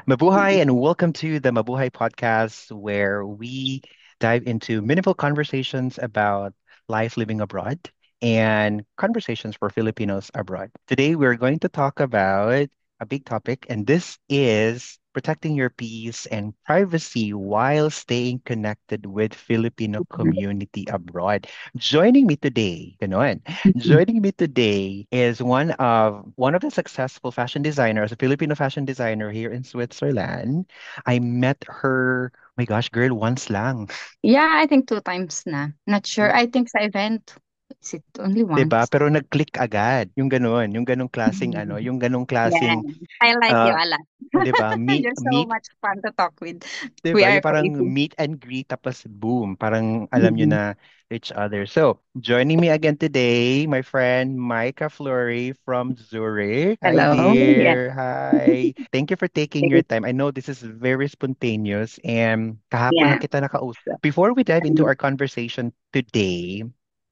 Mabuhay and welcome to the Mabuhay podcast, where we dive into meaningful conversations about life living abroad and conversations for Filipinos abroad. Today, we're going to talk about a big topic, and this is protecting your peace and privacy while staying connected with Filipino community abroad. Joining me today, ganon, joining me today is one of the successful fashion designers, a Filipino fashion designer here in Switzerland. I met her, my gosh, girl, once lang. Yeah, I think 2 times na. Not sure. I think sa event, is it only 'Di ba? once? Pero nag-click agad. Yung gano'n, yung gano'ng klaseng ano, Mhm. yung gano'ng Yeah. klaseng I like you uh, a lot. 'di ba? Meet You're so meet much fun to talk with. 'di We ba? are Yung parang crazy. meet and greet tapos boom, parang alam nyo Mhm. na each other. So, joining me again today, my friend Micah Flory from Zurich. Hi Hello. Yeah. dear. Hi. Thank you for taking your time. I know this is very spontaneous and kahapon lang Yeah. kita nakausap. Before we dive into our conversation today,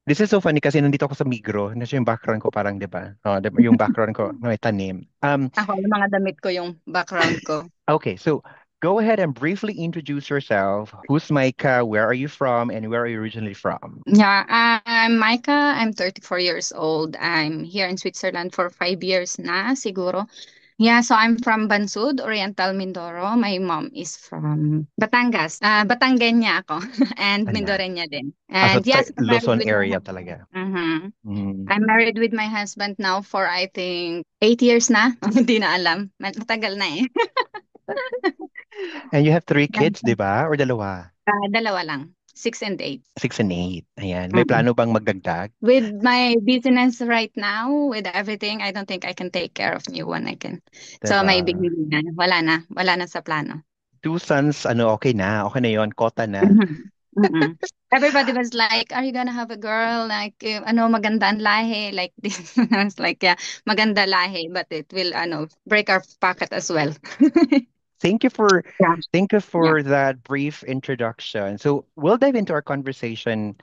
this is so funny kasi nandito ako sa Migro. Nasa yung background ko parang, 'di ba? Oh, 'di ba? Yung background ko may tanim. Ako, yung mga damit ko yung background ko. Okay, so go ahead and briefly introduce yourself. Who's Micah? Where are you from? And where are you originally from? Yeah, I'm Micah. I'm 34 years old. I'm here in Switzerland for 5 years na, siguro. Yeah, so I'm from Bansud, Oriental Mindoro. My mom is from Batangas. Batangueña ako and Ayan. Mindoreña din. Ah, so And yes, I'm married Luzon with my area husband. talaga. Mhm. Mm. I'm married with my husband now for I think 8 years na. Hindi na alam. Matagal na eh. And you have three kids, di ba? Or dalawa? Dalawa lang. 6 and 8. 6 and 8. Ayan. May plano bang magdagdag? With my business right now, with everything, I don't think I can take care of new one. I can. So may Diba? bigli na. Wala na sa plano. Two sons, ano, okay na. Okay na yon, kota na. Mhm. Mm. Everybody was like, "Are you gonna have a girl? Like, ano, maganda ang lahi?" Like this. I was like, "Yeah, maganda lahi, but it will, ano, break our pocket as well." Thank you for Yeah. thank you Yeah. for that brief introduction. So we'll dive into our conversation.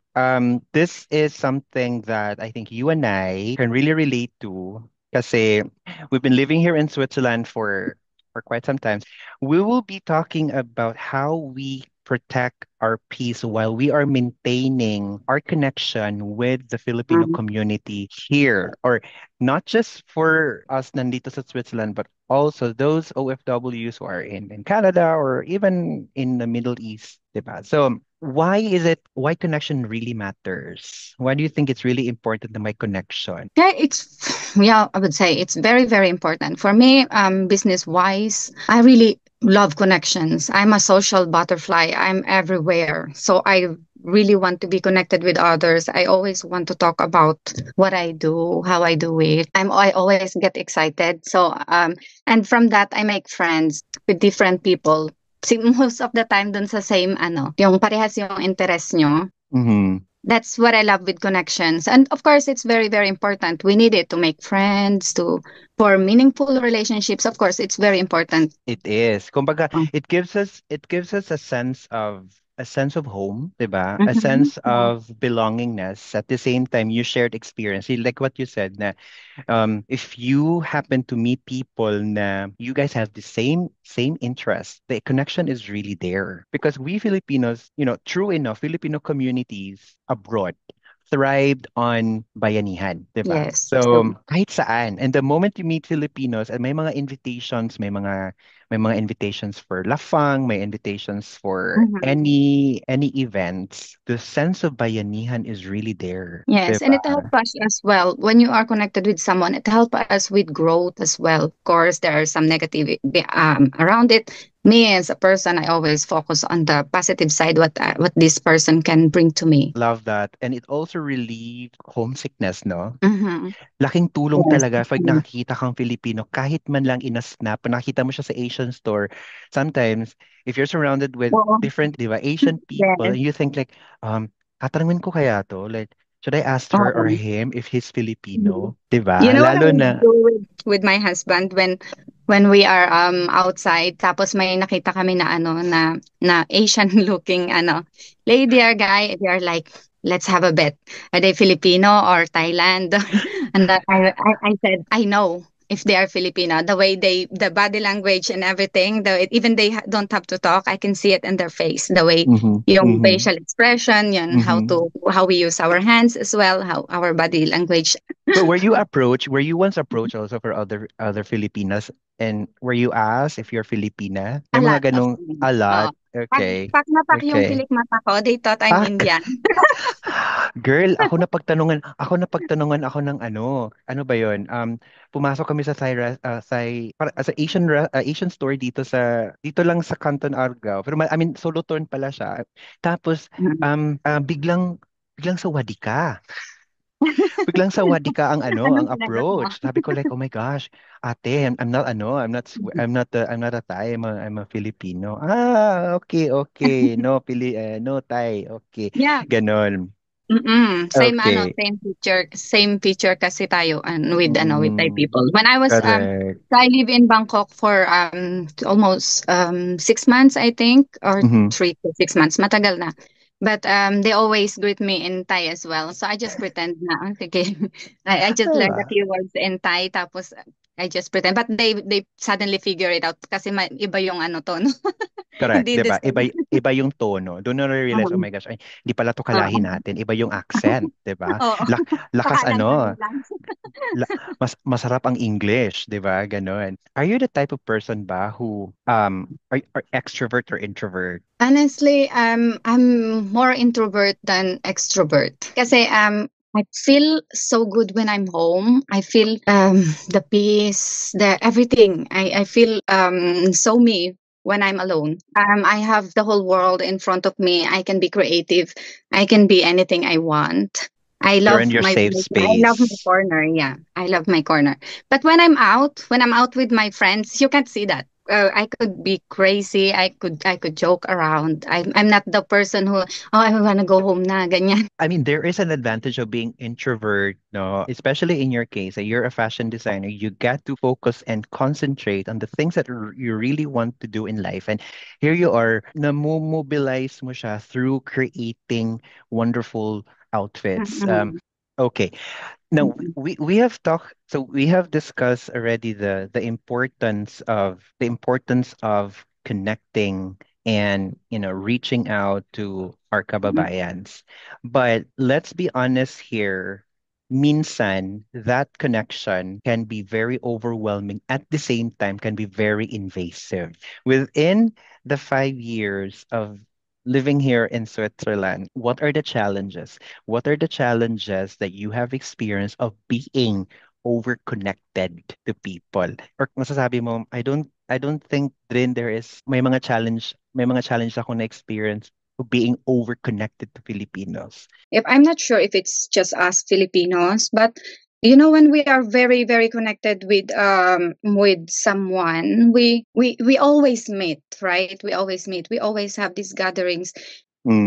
This is something that I think you and I can really relate to kasi we've been living here in Switzerland for quite some time. We will be talking about how we protect our peace while we are maintaining our connection with the Filipino Mm. community here, or not just for us nandito sa Switzerland, but also those OFWs who are in Canada or even in the Middle East, diba? So why connection really matters? Why do you think it's really important to make connection? Yeah, yeah, I would say it's very, very important. For me, business wise, I really love connections. I'm a social butterfly. I'm everywhere. So I really want to be connected with others. I always want to talk about what I do, how I do it. I always get excited. So and from that I make friends with different people. Most of the time dun sa same ano, yung parehas yung interest nyo. Mm-hmm. That's what I love with connections. And of course, it's very, very important. We need it to make friends, to for meaningful relationships. Of course, it's very important. It is. Kumbaga, Mm. it gives us a sense of home, 'di ba? A Mhm. sense of belongingness. At the same time, you shared experience. Like what you said, na if you happen to meet people na you guys have the same interest, the connection is really there. Because we Filipinos, true enough, Filipino communities abroad thrived on bayanihan, 'di ba? Yes. So, True. kahit saan. And the moment you meet Filipinos, and may mga invitations for lafang, may invitations for Mhm. any events. The sense of bayanihan is really there, 'di Yes, and ba? it helps us as well. When you are connected with someone, it helps us with growth as well. Of course, there are some negative around it. Me as a person, I always focus on the positive side, what this person can bring to me. Love that. And it also relieved homesickness, no? Mhm. Laking tulong Yes. talaga pag nakakita kang Filipino, kahit man lang in a snap, nakita mo siya sa Asian store. Sometimes, if you're surrounded with Oo. different, di ba, Asian people, Yes. and you think like, tatanungin ko kaya to? Like, should I ask her or Oo. him if he's Mhm. Filipino? Di You ba? know what I Lalo na, do with my husband when we are outside tapos may nakita kami na ano na Asian looking ano lady or guy, they are like, let's have a bet, are they Filipino or Thailand? And that I said I know. if they are Filipino. The way the body language and everything, even they don't have to talk, I can see it in their face. The way Mm-hmm. yung Mm-hmm. facial expression, yun, Mm-hmm. how we use our hands as well, how our body language. But were you once approached also for other Filipinas, and were you asked if you're Filipina? A May lot mga of ganong them. a lot. Oh. Okay. Pag napak yung Okay. pilik mata ko, they thought I'm Pak. Indian. Girl, ako napagtanungan ako ng ano ba 'yon? Pumasok kami sa sa Asian store dito lang sa Canton Argao. Pero I mean solo turn pala siya. Tapos biglang sawadi ka. Biglang sawadi ka ang Anong sinagot mo? approach. Sabi ko like, "Oh my gosh, ate, I'm not I'm not a Thai, I'm a Filipino." Ah, okay, okay. No, no Thai. Okay. Yeah. Ganon. Same Okay. same feature kasi tayo with Thai Mm, people. When I was correct. so I live in Bangkok for almost 6 months, I think, or Mm-hmm. 3 to 6 months. Matagal na. But they always greet me in Thai as well. So I just pretend na okay. I just learned a Diba? few words in Thai tapos I just pretend, but they suddenly figure it out kasi iba yung ano to, no? Correct, Hindi 'di the ba? same. Iba yung tono. Doon na realize, oh Oo. my gosh, ay, hindi pala to Oo. kalahi natin. Iba yung accent, 'di ba? Oo. Lakas Pakalandanin ano, lang. masarap ang English, 'di ba? Ganon. Are you the type of person ba who are extrovert or introvert? Honestly, I'm more introvert than extrovert. Kasi I feel so good when I'm home. I feel the peace, the everything. I feel so me when I'm alone. I have the whole world in front of me. I can be creative. I can be anything I want. You're in your safe I love my space. corner. Yeah, I love my corner. But when I'm out with my friends, you can't see that. I could be crazy. I could joke around. I'm not the person who I wanna go home na ganyan. I mean, there is an advantage of being introvert, no? Especially in your case, you're a fashion designer. You get to focus and concentrate on the things that you really want to do in life. And here you are, na-mobilize mo siya through creating wonderful outfits. Mm-mm. Okay. Now Mm-mm. we have talked, so we have discussed already the importance of connecting and reaching out to our kababayans. But let's be honest here, minsan that connection can be very overwhelming, at the same time can be very invasive. Within the 5 years of living here in Switzerland, what are the challenges? What are the challenges that you have experienced of being overconnected to people? Or masasabi mo, I don't think din may mga challenge ako na experience of being overconnected to Filipinos. If I'm not sure if it's just us Filipinos, but when we are very very connected with someone, we always meet, right? We always meet. We always have these gatherings.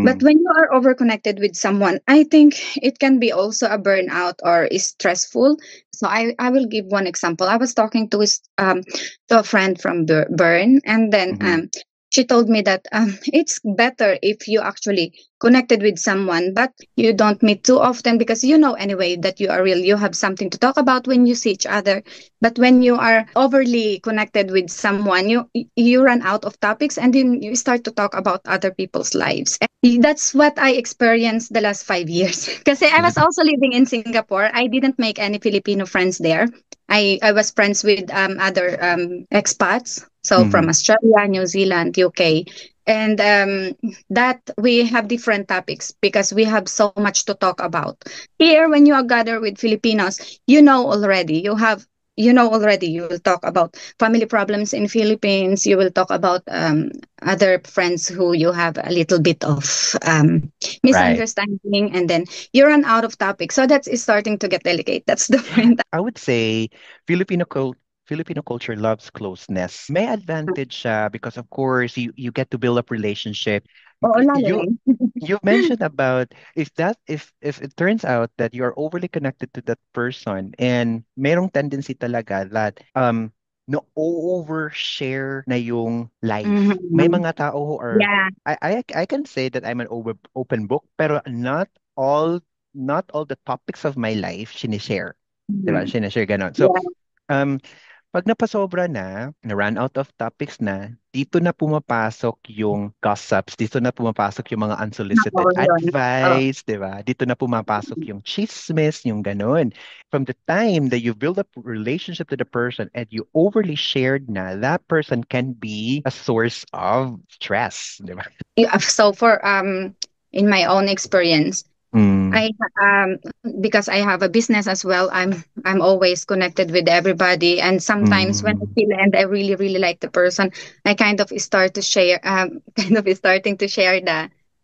But Mm. when you are overconnected with someone, I think it can be also a burnout or is stressful. So I will give one example. I was talking to a friend from Bern, and then Mm-hmm. she told me that it's better if you actually connected with someone, but you don't meet too often because you know anyway that you are real. You have something to talk about when you see each other. But when you are overly connected with someone, you run out of topics and then you start to talk about other people's lives. And that's what I experienced the last 5 years. Because I was also living in Singapore. I didn't make any Filipino friends there. I was friends with other expats. So Mm-hmm. from Australia, New Zealand, UK. And that we have different topics because we have so much to talk about. Here, when you are gathered with Filipinos, you know already you will talk about family problems in Philippines. You will talk about other friends who you have a little bit of Right. misunderstanding, and then you run out of topics. So that's starting to get delicate. That's the point. I would say Filipino culture loves closeness. May advantage siya because of course you get to build up relationship. Oo, Y- lalo You eh. you mentioned about if it turns out that you are overly connected to that person and merong tendency talaga that no overshare na yung life. May Mhm. mga tao who are Yeah. I can say that I'm an open book pero all not all the topics of my life sinishare. 'Di ba? Mhm. Sinishare ganon. So Yeah. Um, Pag napasobra na-run out of topics na, dito na pumapasok yung gossips, dito na pumapasok yung mga unsolicited Oo, yun. Oh. advice, di ba? Dito na pumapasok yung chismis, yung ganun. From the time that you build up relationship to the person and you overly shared na, that person can be a source of stress, di ba? Yeah, so for in my own experience, Mm, I because I have a business as well. I'm always connected with everybody, and sometimes when I mm, feel and I really like the person, I kind of start to share kind of starting to share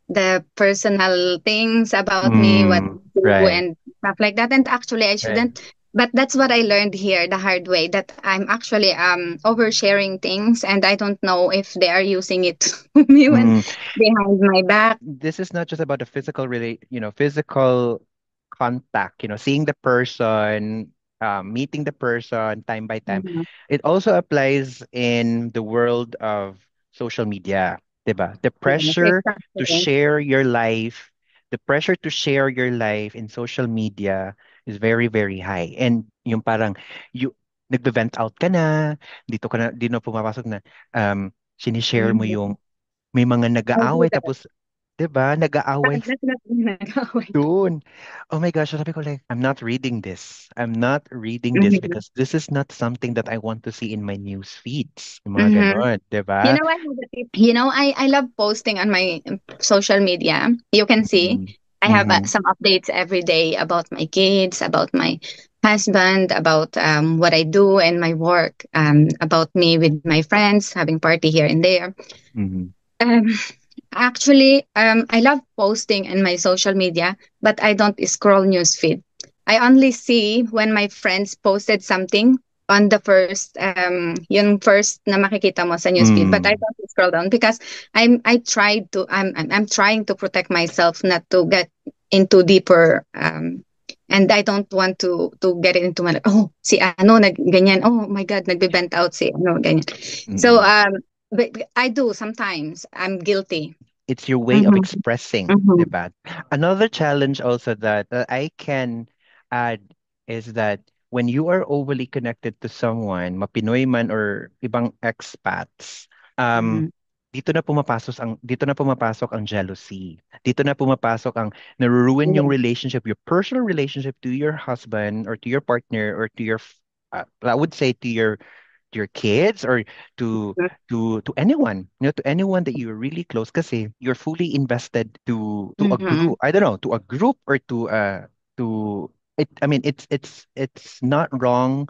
the personal things about me, what I do right, and stuff like that. And actually, I right. shouldn't. But that's what I learned here the hard way, that I'm actually oversharing things, and I don't know if they are using it me when Mm, behind my back. this is not just about the physical physical contact, seeing the person, meeting the person time by time. Mhm. It also applies in the world of social media, 'di ba? Yes, exactly. The pressure to share your life in social media is very, very high. And yung parang, you, nagbe-vent out ka na, dito na pumapasok na, sinishare mo Mhm. yung may mga I do nag-aaway that. tapos 'di ba, nag-aaway That's not nag-away. doon. Oh my gosh, sabi ko like, I'm not reading this. I'm not reading this Mhm. because this is not something that I want to see in my news feeds. Yung mga Mhm. ganon, 'di You ba? know, I have a tip. You know, I love posting on my social media. You can see Mm, I have mhm, some updates every day about my kids, about my husband, about what I do and my work, about me with my friends, having party here and there. mhm, Um, Actually, I love posting in my social media, but I don't scroll newsfeed. I only see when my friends posted something on the first, yung first na makikita mo sa newsfeed. But I mm, don't scroll down because I'm trying to protect myself not to get into deeper, and I don't want to get into my, oh, si ano, ganyan, oh my God, nagbe-bent out si ano, ganyan. So, mm. but I do sometimes. I'm guilty. It's your way of Mhm, expressing, mhm, 'di ba? Another challenge also that I can add is that when you are overly connected to someone, mapinoy man or ibang expats, um, mhm, dito na pumapasok ang jealousy. Dito na pumapasok ang naruruin yung yeah, relationship, your personal relationship to your husband or to your partner or to I would say to your kids or to to anyone, to anyone that you're really close kasi you're fully invested to a mhm, group. I don't know, to a group or to it. I mean, it's not wrong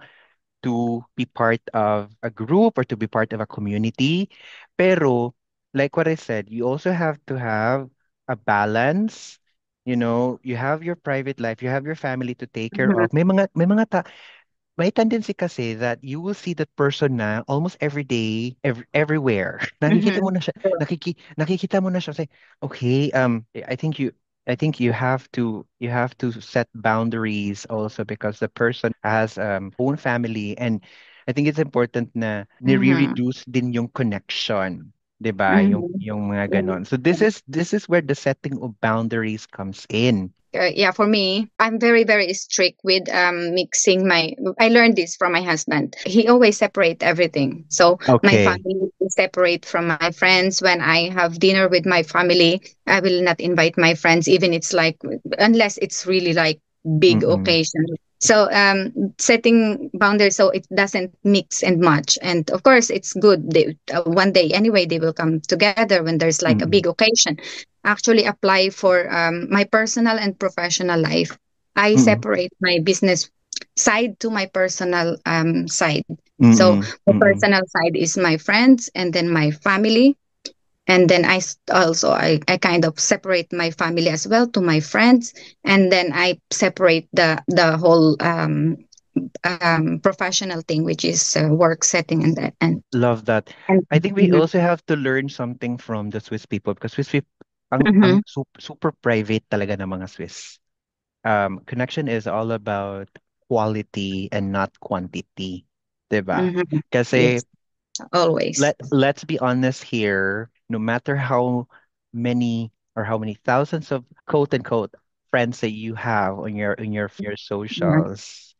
to be part of a group or to be part of a community. Pero like what I said, you also have to have a balance. You have your private life, you have your family to take care mhm, of. May tendency kasi that you will see that person na almost every day, everywhere. Nakikita mo mhm. na siya, True. nakikita mo na siya say, okay, I think you have to set boundaries also because the person has own family and I think it's important na Mhm, nire-reduce din yung connection. 'Di ba? mhm. Yung mga Yeah. ganon. So this is where the setting of boundaries comes in. Yeah, for me, I'm very strict with mixing my. I learned this from my husband. He always separate everything. So my Okay. family is separate from my friends. When I have dinner with my family, I will not invite my friends, even it's like, unless it's really like big Mm-mm. occasion. So setting boundaries so it doesn't mix and match. And of course, it's good. One day anyway, they will come together when there's like a Mm-mm. big occasion actually apply for my personal and professional life. I Mm-mm. separate my business side to my personal side. So Mm-mm. the Mm-mm. personal side is my friends and then my family. And then I kind of separate my family as well to my friends. And then I separate the whole professional thing, which is work setting and that. Love that. And I think we mhm, also have to learn something from the Swiss people because Swiss people, ang mhm, super private talaga ng mga Swiss. Connection is all about quality and not quantity, 'di ba? mhm. Kasi Yes, always. let's be honest here, no matter how many or how many thousands of quote unquote friends that you have on your Mhm, socials,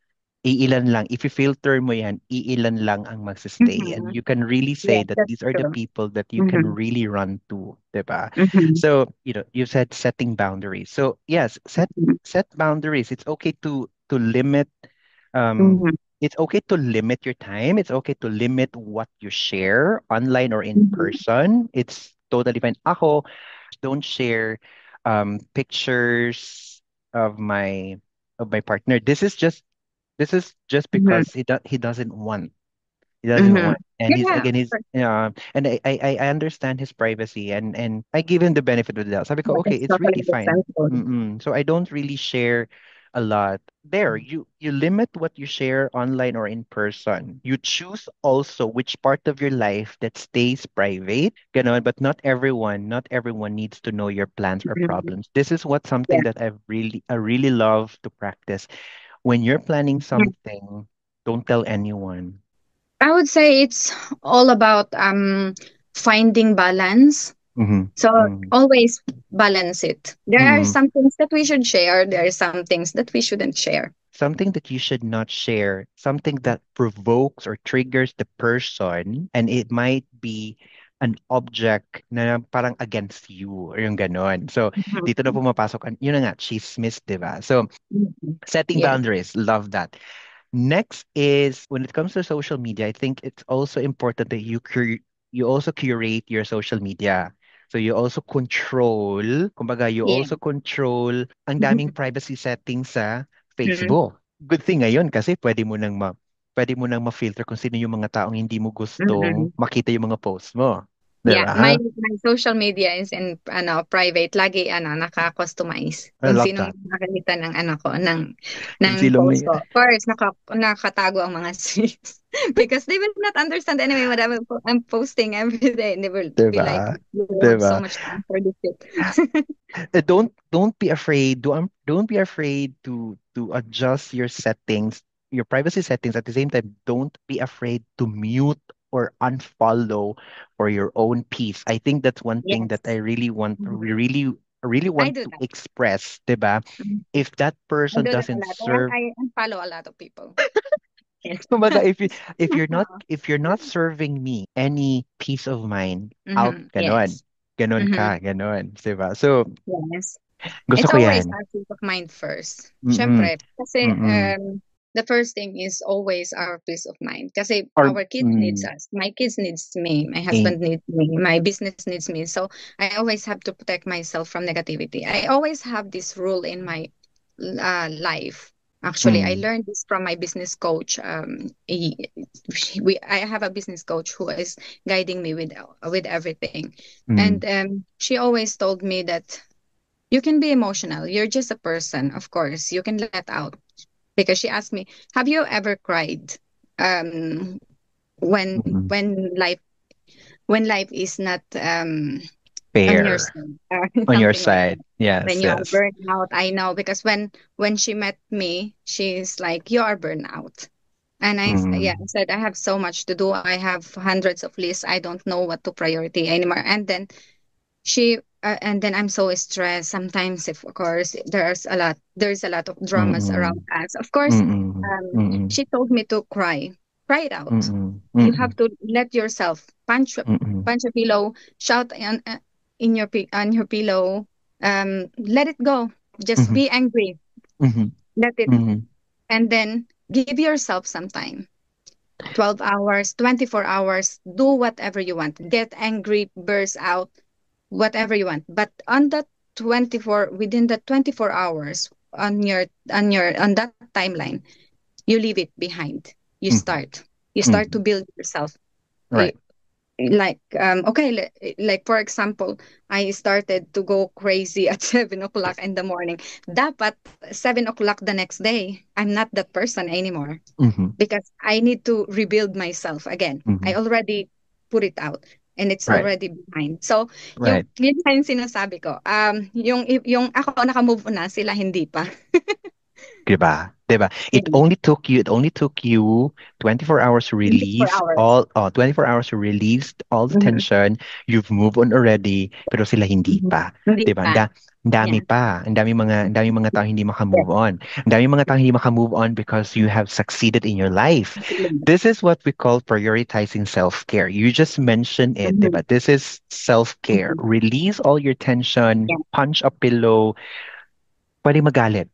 iilan lang, if you-filter mo yan, iilan lang ang magse-stay. And Mm-hmm. you can really say Yes, that that's these are the true. people that you can Mm-hmm. really run to, 'di ba? Mm-hmm. So, you said setting boundaries. So, yes, set boundaries. It's okay to limit um Mm-hmm. it's okay to limit your time. It's okay to limit what you share online or in Mm-hmm. person. It's totally fine. Ako, don't share pictures of my partner. This is just Mm-hmm. because he doesn't want. He doesn't Mm-hmm. want, and he's Yeah, again he's and I understand his privacy, and I give him the benefit of the doubt. Sabi ko, okay, that's it's totally really fine. understandable. So I don't really share a lot. There, you limit what you share online or in person. You choose also which part of your life that stays private, ganon, but not everyone needs to know your plans or Mm-hmm. problems. This is what Yeah. something that I really love to practice. When you're planning something, don't tell anyone. I would say it's all about finding balance. Mhm, So mhm, always balance it. There are mm. some things that we should share. There are some things that we shouldn't share. Something that you should not share, something that provokes or triggers the person, and it might be an object na parang against you or yung ganon. So, dito na Mhm. pumapasok, yun na nga, chismis, di ba? So, Mhm. setting Yes. boundaries, love that. Next is when it comes to social media, I think it's also important that you also curate your social media. So you also control, kumbaga you Yeah. also control ang daming Mhm. privacy settings sa Mhm. Facebook. Good thing ngayon kasi pwede mo nang ma-filter kung sino yung mga taong hindi mo gustong Mhm. makita yung mga posts mo. 'Di Yeah, ba? my social media is in private. Lagi naka-customize I kung love sinong that. makakita ng ko ng Kung sino post may, ko. Of course, nakatago ang mga streaks because they will not understand anyway what I'm posting every day. And they will 'di be like, ba? you 'Di have so ba? much time for this shit. Don't be afraid. Don't be afraid to adjust your settings, your privacy settings. At the same time, don't be afraid to mute or unfollow for your own peace. I think that's one thing that I Yes. really want, Mhm. really I want do to that. express, 'di ba? Mhm. If that I person do that a doesn't lot. serve, I unfollow a lot of people. Yes. kumbaga, if you're not serving me any peace of mind, out ganon. Yes. Ganon Hmm. ka, ganon, 'di ba? So, Yes. gusto It's ko always 'yan. our peace of mind first. Mm-mm. Siyempre, kasi Mm-mm. the first thing is always our peace of mind. Kasi Or our kids needs us. My kids needs me. My eh, husband needs me. My business needs me. So I always have to protect myself from negativity. I always have this rule in my life. Actually, I mm, learned this from my business coach. I have a business coach who is guiding me with everything, and mm, she always told me that you can be emotional. You're just a person. Of course, you can let out. Because she asked me, "Have you ever cried um, when mm. when life is not on your Fair side, on your something like side. that? When Yes, you are yes. burnt out, I know because when she met me, she's like, "You are burnt out." And yeah, I Mm, said, I have so much to do. I have hundreds of lists. I don't know what to priority anymore. And then I'm so stressed sometimes. If of course there's a lot of dramas around mm, us. Of course, mm, mm, she told me to cry it out. mm, You have mm, to let yourself mm, punch a pillow, shout on your pillow, let it go. Just mm, be angry, mm, let it, mm, and then give yourself some time. 12 hours, 24 hours, do whatever you want. Get angry, burst out, whatever you want. But on that 24 within the 24 hours on that timeline, you leave it behind. You mm, start. You start to mm. build yourself. Eh, Right. Like okay, like for example, I started to go crazy at 7 o'clock in the morning. Dapat 7 o'clock the next day, I'm not that person anymore Mm, because I need to rebuild myself again. I mm. already put it out and it's Right. already behind. So, Right. yun yung sinasabi ko. Yung ako naka-move on na, sila hindi pa. Diba? Diba? Yeah. It only took you 24 hours to 24 release hours. 24 hours to release all the Mhm. tension. You've moved on already, pero sila hindi Mhm. pa. Hindi Diba? pa. Ang dami Yeah. pa. Ang dami mga tao hindi Yes. maka-move on. Ang dami mga tao hindi maka-move on because you have succeeded in your life. This is what we call prioritizing self-care. You just mentioned it, Mhm. diba? This is self-care. Mhm. Release all your tension, Yeah. punch a pillow, pwede magalit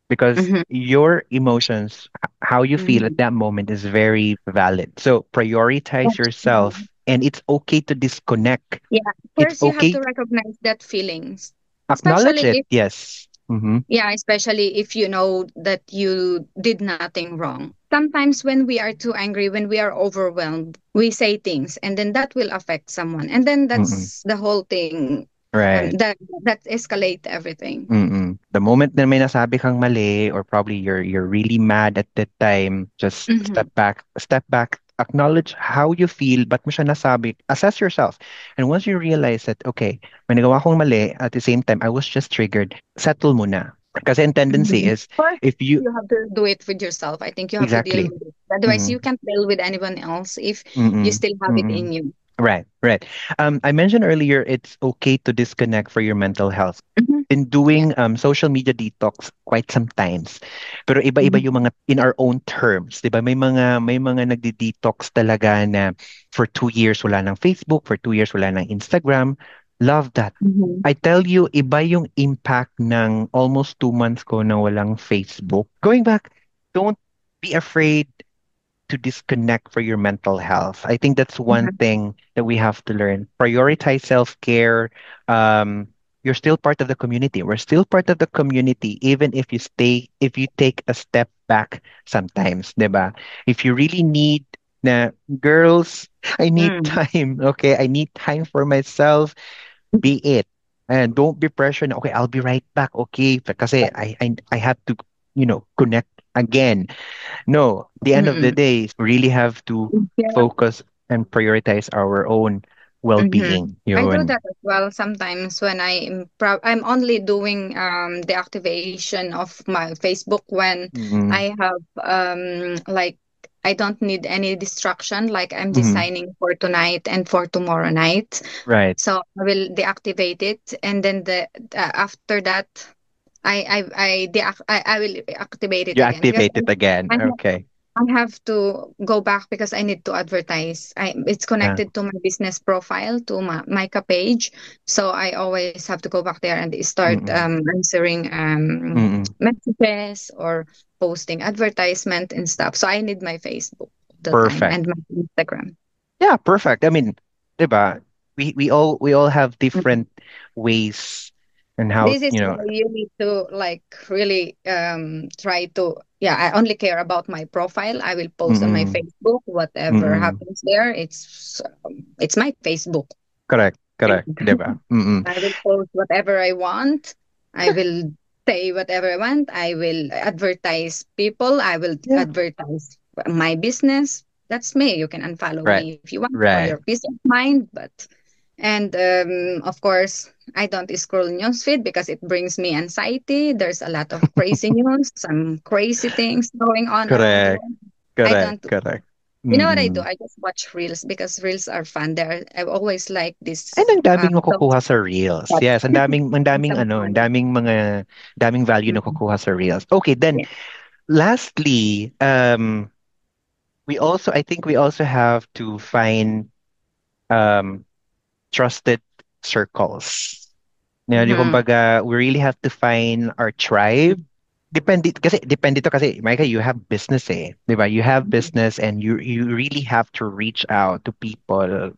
because Mhm. your emotions, how you feel at Mhm. that moment is very valid. So prioritize That's true. yourself and it's okay to disconnect. Yeah. It's First, you have okay to to recognize that feelings, acknowledge especially it. if, Yes. Mm-hmm. yeah, especially if you know that you did nothing wrong. Sometimes when we are too angry, when we are overwhelmed, we say things and then that will affect someone. And then Mm-mm. that's the whole thing. Right. That escalate everything. Mm-mm. The moment na may nasabi kang mali or probably you're really mad at that time, just Mm-hmm. step back, acknowledge how you feel, but mo siya nasabi, assess yourself. And once you realize that, okay, may nagawa akong mali, at the same time, I was just triggered, settle muna. Kasi ang tendency Mhm. is, First, if you, you have to do it with yourself. I think you have to deal exactly. with it. Otherwise, Mm-mm. you can't deal with anyone else if you Mm-mm. still have it Mm-mm. in you. Right, right. I mentioned earlier it's okay to disconnect for your mental health. Mhm. Been Yeah. doing social media detox quite sometimes. Pero iba-iba yung Mhm. mga in our own terms, 'di ba? May mga nagde-detox talaga na for 2 years wala ng Facebook, for 2 years wala ng Instagram. Love that. Mhm. I tell you, iba yung impact ng almost 2 months ko na walang Facebook. Going back, don't be afraid to disconnect for your mental health. I think that's one Mhm. thing that we have to learn. Prioritize self-care. Um, you're still part of the community. We're still part of the community, even if you take a step back sometimes, diba? If you really need na girls, I need Mm. time. Okay, I need time for myself. Be it. And don't be pressured. Okay, I'll be right back. Okay, kasi I have to, connect again. No, the end of the Mm. day, we really have to Yeah. focus and prioritize our own Mhm. well-being. I do Yun. that as well sometimes when I'm only doing the activation of my Facebook when Mm-mm. I have like I don't need any distraction like I'm Mm-hmm. designing for tonight and for tomorrow night. Right. So I will deactivate it and then the after that I will activate it You again because activate it again. Okay. I have to go back because I need to advertise. It's Yeah. connected to my business profile, to my Micah page. So I always have to go back there and start Mm-mm. answering Mm-mm. messages or posting advertisement and stuff. So I need my Facebook all the time Perfect. and my Instagram. Yeah, perfect. I mean, 'di ba? We all have Mhm. different ways and how, This is why you need to like really try to, yeah, I only care about my profile. I will post on my mm-mm. Facebook whatever Mm-mm. happens there. It's my Facebook. Correct. And Correct. 'Di ba? Mm-mm. I will post whatever I want. I will say whatever I want. I will advertise people. I will Yeah. advertise my business. That's me. You can unfollow Right. me if you want for your Right. peace of mind. But and of course, I don't scroll newsfeed because it brings me anxiety. There's a lot of crazy news, some crazy things going on around the Correct. world. I Correct. don't. Correct. You know what I do? Mm-mm. I just watch reels because reels are fun. I always like And this. ang daming Those nakukuha sa Reels. spots. Yes, Some ang fun. daming value na Mhm. kukuha sa Reels. Okay, then Yeah. lastly, I think we also have to find um trusted circles. Yung Mhm. kumbaga, we really have to find our tribe. Depende to kasi, Micah, you have business eh. Di ba? You have Mhm. business and you really have to reach out to people,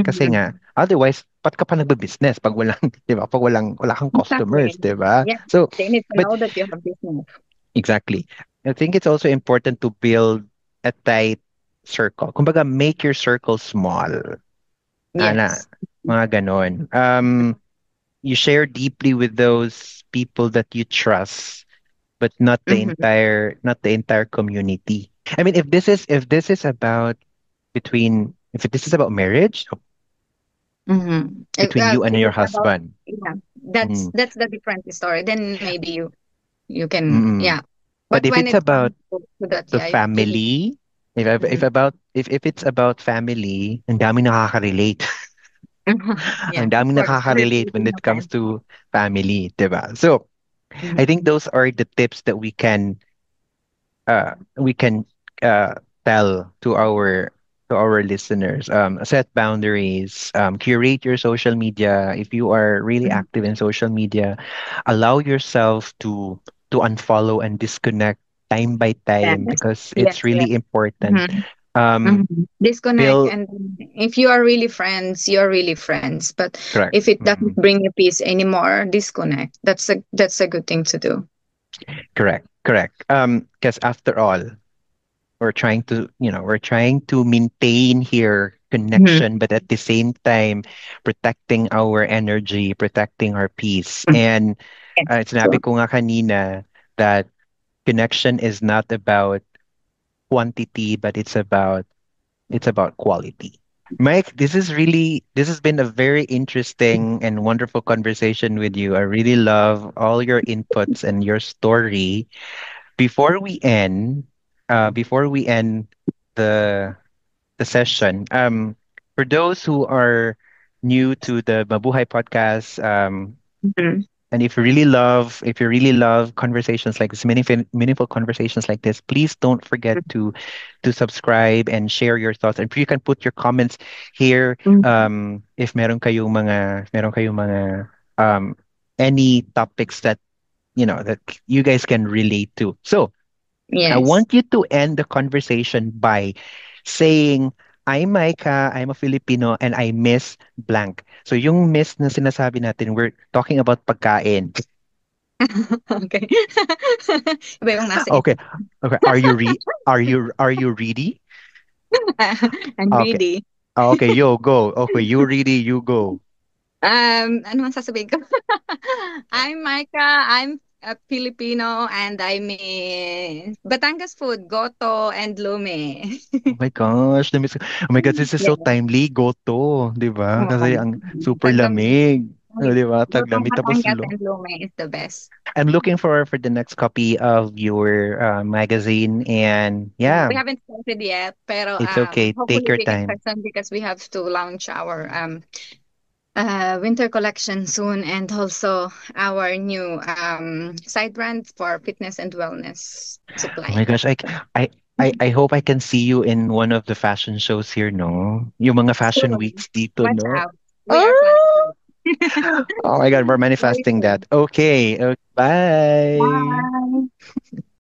kasi Mhm. nga, otherwise, ba't ka pa nagbe-business pag walang, di ba? Pag wala kang customers, Exactly. di ba? Yeah. So, They need to but know that you have business. exactly. I think it's also important to build a tight circle. Kumbaga, make your circle small. Ana, Yes. mga ganon. You share deeply with those people that you trust but Mhm. not the entire community. I mean, if this is about if this is about marriage Mhm. between you and If your it's about, husband. yeah, that's Mm, that's the different story. Then maybe you can, mm, yeah. But But if when it's it about comes to that, the yeah, I really. family, Mhm. if it's about family, ang daming nakaka-relate. Yeah, Ang of daming course. nakaka-relate when Everything it comes depends. to family, 'di ba? So, I think Mhm. those are the tips that we can tell to our listeners. Set boundaries, curate your social media. If you are really Mhm. active in social media, allow yourself to unfollow and disconnect time by time Yes, because yes, it's yes. really important. Mhm. Um, Mhm. Disconnect, Bill, and if you are really friends, you are really friends. But correct, if it doesn't bring you peace anymore, disconnect. That's a good thing to do. correct, correct. Because after all, we're trying to maintain here Mhm. connection, but at the same time, protecting our energy, protecting our peace. Mhm. And Yes. sinabi So, ko nga kanina that connection is not about quantity, but it's about quality. Mike, this has been a very interesting and wonderful conversation with you. I really love all your inputs and your story. Before we end, before we end the the session, for those who are new to the Mabuhay podcast, mhm. and if you really love conversations like this, meaningful conversations like this, please don't forget to subscribe and share your thoughts. And you can put your comments here. Mhm. If meron kayong mga any topics that that you guys can relate to. So I Yes. want you to end the conversation by saying, I'm Micah, I'm a Filipino, and I miss blank. So yung miss na sinasabi natin, we're talking about pagkain. Okay. Iba yung nasa Okay. isip. Okay. Are you ready? I'm Okay. greedy. Okay, yo, go. Okay, you ready, you go. Ano man sasabihin ko? I'm Micah. I'm a Filipino and I miss Batangas food, goto and lume. Oh my gosh, namiss ko. Oh my God, this is so Yeah. timely. Go to, di ba? Oo. Kasi ang super Taglamig. lamig. Oh, di ba? Gotong Taglamig tapos Batangas and lume is the best. I'm looking for the next copy of your magazine, and Yeah, yeah, we haven't started yet, pero it's okay. Take hopefully your we can time. start soon because we have to launch our winter collection soon, and also our new side brand for fitness and wellness Oh my supply. gosh, I hope I can see you in one of the fashion shows here, no? Yung mga fashion Soon, weeks dito, watch no? out. We are planning Ah! for it. Oh my God, we're Very manifesting that. soon. Okay, okay, bye. Bye.